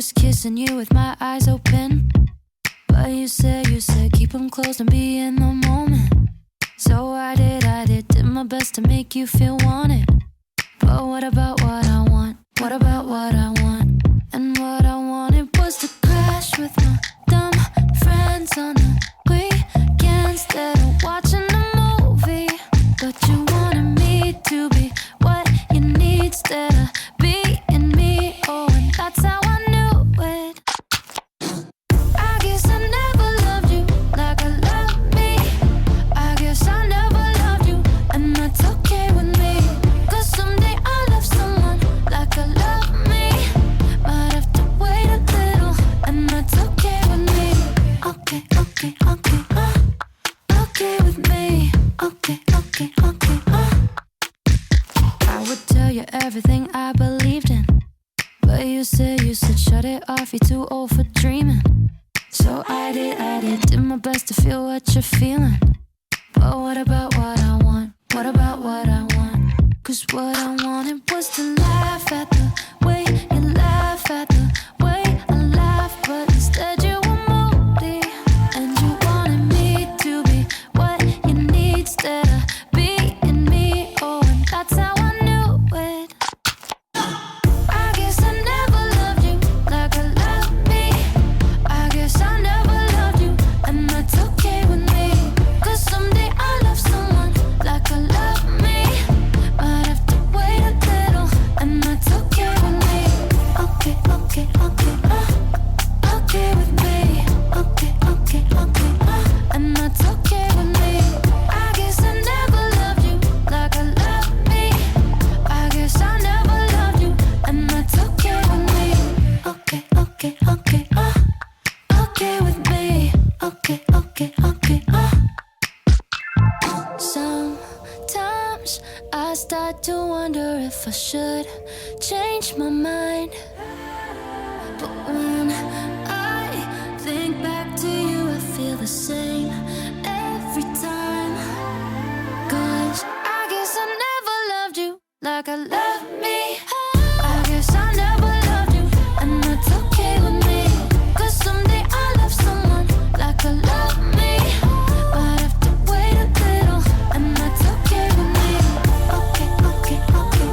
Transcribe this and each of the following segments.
was kissing you with my eyes open, but you said keep them closed and be in the moment. So I did my best to make you feel wanted. But what about what I want? What about what I want? And what I wanted was to crash with my dumb friends on the weekend instead of watching a movie. But you wanted me to be what you need instead of being me. Oh, and that's how I knew it. I guess I never loved you like I love me. I guess I never loved you, and that's okay with me. Cause someday I'll love someone like I love me. Might have to wait a little, and that's okay with me. Okay, okay, okay, okay with me. Okay, okay, okay, I would tell you everything I believed in, but you said shut it off, you're too old for dreaming. So I did my best to feel what you're feeling. But what about what I want? What about what I want? Cause what I wanted was to laugh at the way you laugh at the way I laugh. But instead you were moody, and you wanted me to be what you need instead of being me. Oh, and that's how I knew it. I guess I never loved you like I love me. I guess I never loved you, and that's okay with me. Cause someday I'll love someone like I love me. Might have to wait a little, and that's okay with me. Okay, okay, okay, okay with me. Okay, okay, okay, and that's okay with me. I guess I never loved you like I love me. I guess I never loved you, and that's okay with me. Okay, okay, okay, okay with me. Okay, okay, okay, Sometimes I start to wonder if I should change my mind. But when I think back to you, I feel the same every time. Cause I guess I never loved you like I love me. I guess I never loved you, and that's okay with me. Cause someday I'll love someone like I love me. Might have to wait a little, and that's okay with me. Okay, okay, okay,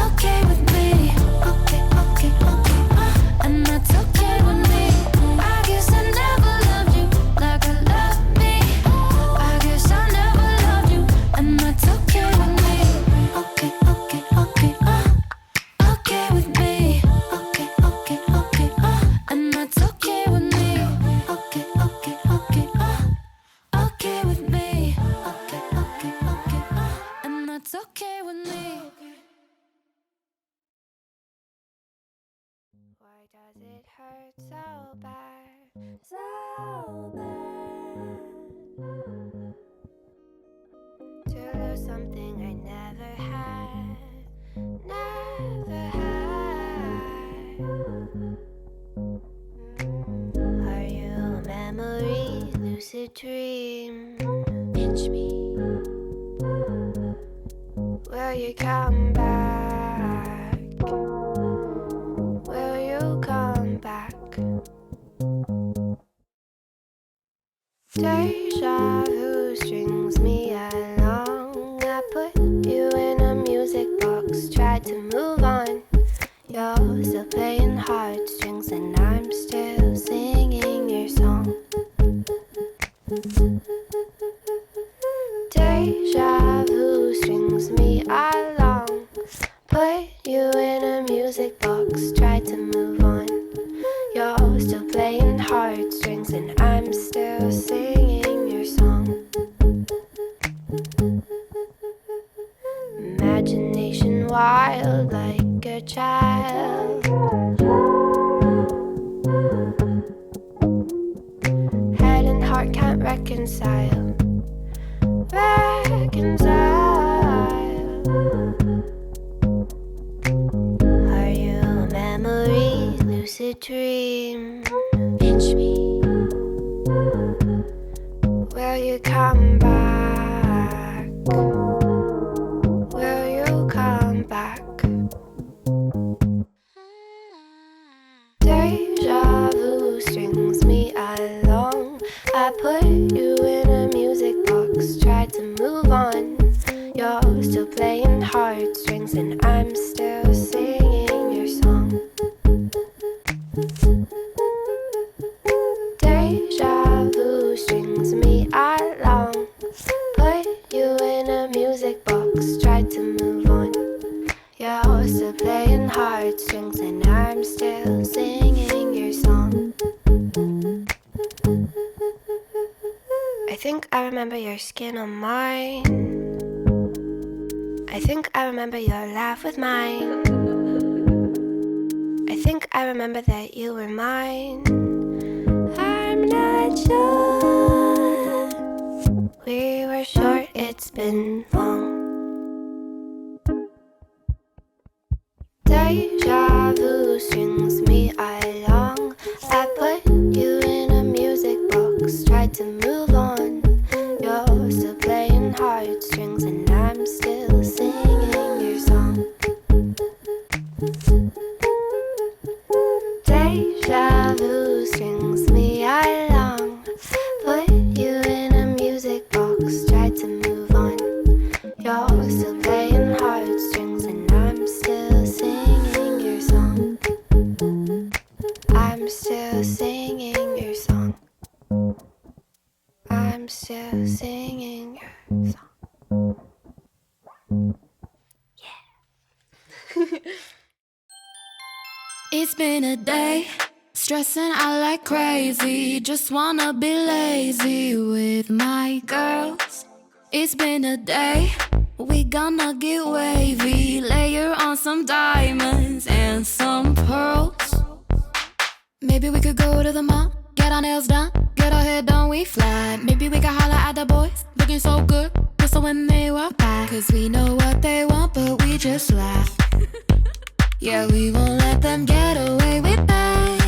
okay with me. Okay, okay, okay, and that's okay with me. I guess I never loved you like I love me. I guess I never loved you, and that's okay with me. Okay, okay, okay, okay with me. Okay, okay, okay, and that's okay with me. Okay, okay, okay, okay with me. Okay, okay, okay, and that's okay with me. Why does it hurt so bad? So bad to lose something I never had. Never had. Are you a memory, lucid dream? Pinch me. Will you come back? Will you come back? Deja vu strings me along. I put you in a music box, tried to move on. You're still playing heartstrings, and I'm still singing your song. Deja vu strings me along. Put you in a music box, tried to move on. You're still playing heartstrings, and I'm still singing your song. Imagination wild like a child. Head and heart can't reconcile. Are you a memory, lucid dream? Pinch me. Will you come back? Will you come back? heartstrings, and I'm still singing your song. Deja vu strings me along. Put you in a music box, tried to move on. You're still playing heartstrings, and I'm still singing your song. I think I remember your skin on mine. I think I remember your laugh with mine. I think I remember that you were mine. I'm not sure. We were short, it's been long. Deja vu strings me along. I put you in a music box, tried to move on. You're still playing heartstrings, and I'm still singing your song. Deja vu strings me along. Put you in a music box, tried to move on. You're still playing heartstrings, and I'm still singing your song. I'm still singing your song. I'm still singing your song. It's been a day, stressing out like crazy. Just wanna be lazy with my girls. It's been a day, we gonna get wavy. Layer on some diamonds and some pearls. Maybe we could go to the mall, get our nails done, get our hair done, we fly. Maybe we could holler at the boys, looking so good, whistle when they walk by. Cause we know what they want, but we just laugh. Yeah, we won't let them get away with that.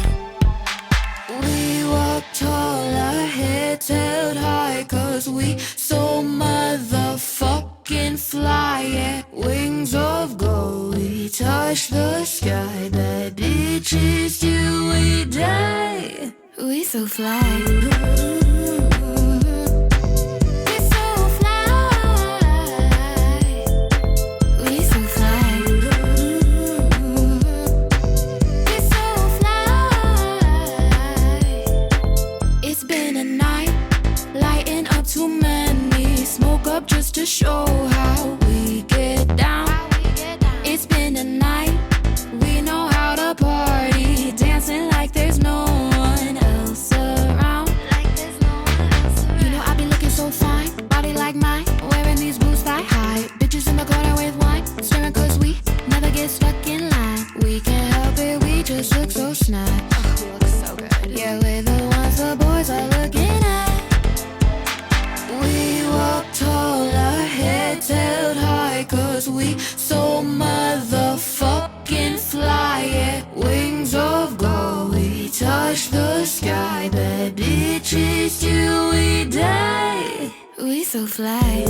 We walk tall, our heads held high. Cause we so motherfucking fly. Yeah, wings of gold, we touch the sky. Bad bitches till we die. We so fly. Just to show how we get down. It's been a night, we know how to party. Dancing like there's no one else around. You know I be looking so fine, body like mine, wearing these boots thigh high. Bitches in the corner with wine, staring cause we never get stuck in line. We can't help it, we just look so snug. Oh, we look so good. Yeah, we're the ones the boys are looking at. We walk tall, our heads held high. Cause we so motherfucking fly. Yeah, wings of gold, we touch the sky. Bad bitches till we die. We so fly.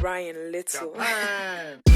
Ryan Little.